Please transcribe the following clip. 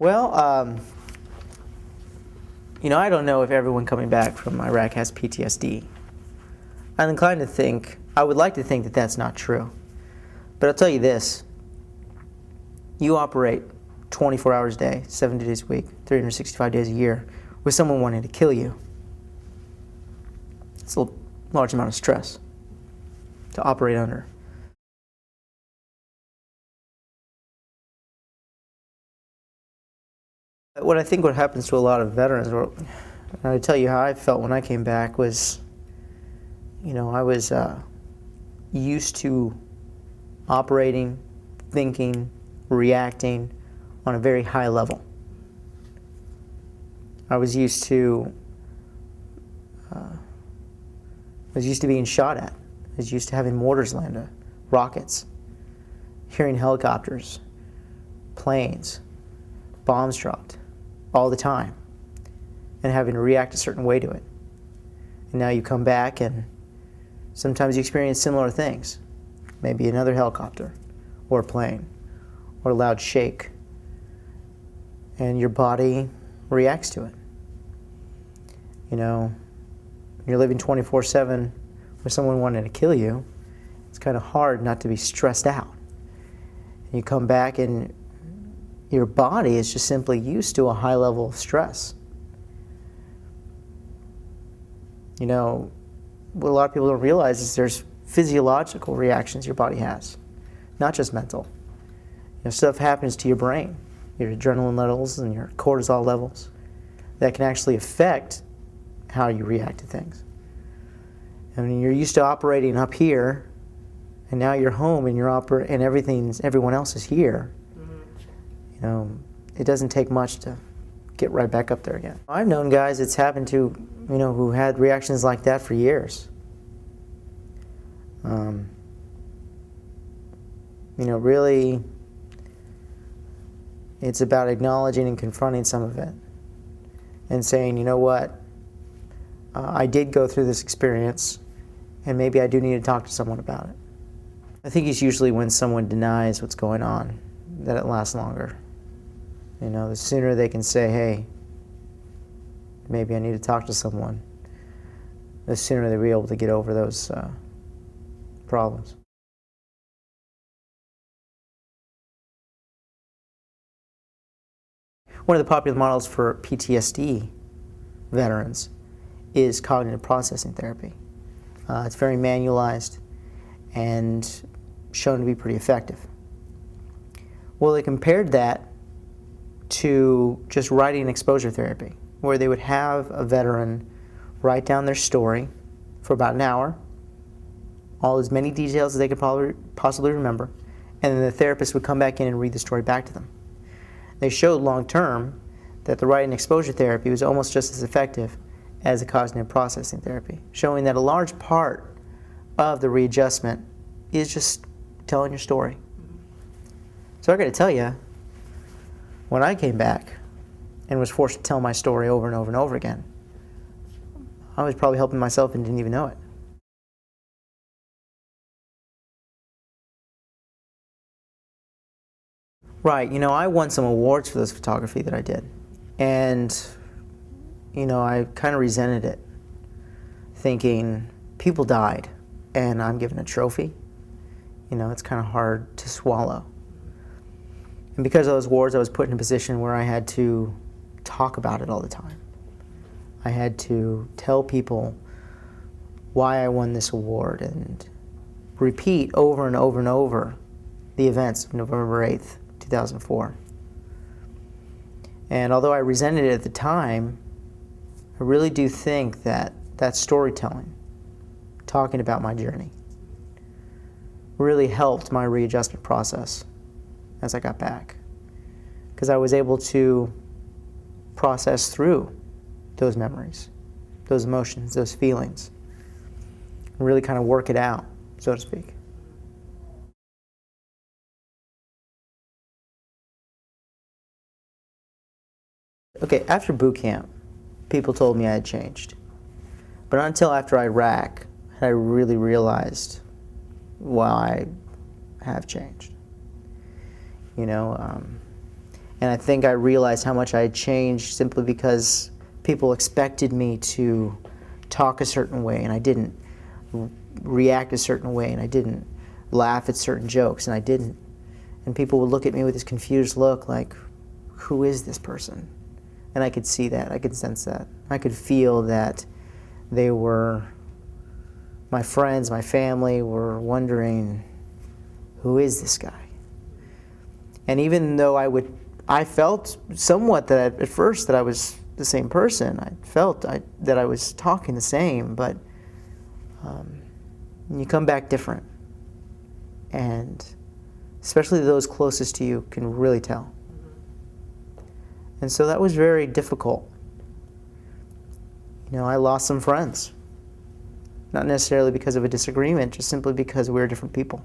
Well, I don't know if everyone coming back from Iraq has PTSD. I'm inclined to think, I would like to think that that's not true. But I'll tell you this, you operate 24 hours a day, 7 days a week, 365 days a year with someone wanting to kill you. It's a large amount of stress to operate under. What I think what happens to a lot of veterans, or I tell you how I felt when I came back, was, I was used to operating, thinking, reacting on a very high level. I was used to being shot at. I was used to having mortars land, rockets, hearing helicopters, planes, bombs dropped all the time, and having to react a certain way to it. And now you come back and sometimes you experience similar things. Maybe another helicopter or a plane or a loud shake, and your body reacts to it. You're living 24/7 with someone wanting to kill you. It's kind of hard not to be stressed out. And you come back and your body is just simply used to a high level of stress. What a lot of people don't realize is there's physiological reactions your body has, not just mental. Stuff happens to your brain, your adrenaline levels and your cortisol levels, that can actually affect how you react to things. You're used to operating up here, and now you're home and and everyone else is here. It doesn't take much to get right back up there again. I've known guys it's happened to, who had reactions like that for years. Really, it's about acknowledging and confronting some of it and saying, you know what, I did go through this experience and maybe I do need to talk to someone about it. I think it's usually when someone denies what's going on that it lasts longer. The sooner they can say, hey, maybe I need to talk to someone, the sooner they'll be able to get over those problems. One of the popular models for PTSD veterans is cognitive processing therapy. It's very manualized and shown to be pretty effective. Well, they compared that to just writing exposure therapy, where they would have a veteran write down their story for about an hour, all as many details as they could possibly remember, and then the therapist would come back in and read the story back to them. They showed long-term that the writing exposure therapy was almost just as effective as the cognitive processing therapy, showing that a large part of the readjustment is just telling your story. So I got to tell you, when I came back and was forced to tell my story over and over and over again, I was probably helping myself and didn't even know it. Right, I won some awards for this photography that I did. And, I kind of resented it, thinking people died and I'm given a trophy. It's kind of hard to swallow. And because of those awards, I was put in a position where I had to talk about it all the time. I had to tell people why I won this award and repeat over and over and over the events of November 8th, 2004. And although I resented it at the time, I really do think that storytelling, talking about my journey, really helped my readjustment process as I got back, because I was able to process through those memories, those emotions, those feelings, and really kind of work it out, so to speak. Okay, after boot camp, people told me I had changed. But not until after Iraq had I really realized why I have changed. And And I think I realized how much I had changed simply because people expected me to talk a certain way, and I didn't. React a certain way, and I didn't. Laugh at certain jokes, and I didn't. And people would look at me with this confused look like, who is this person? And I could see that. I could sense that. I could feel that they were, my friends, my family were wondering, who is this guy? And even though I felt somewhat that at first that I was the same person. I felt that I was talking the same, but you come back different. And especially those closest to you can really tell. And so that was very difficult. You know, I lost some friends. Not necessarily because of a disagreement, just simply because we were different people.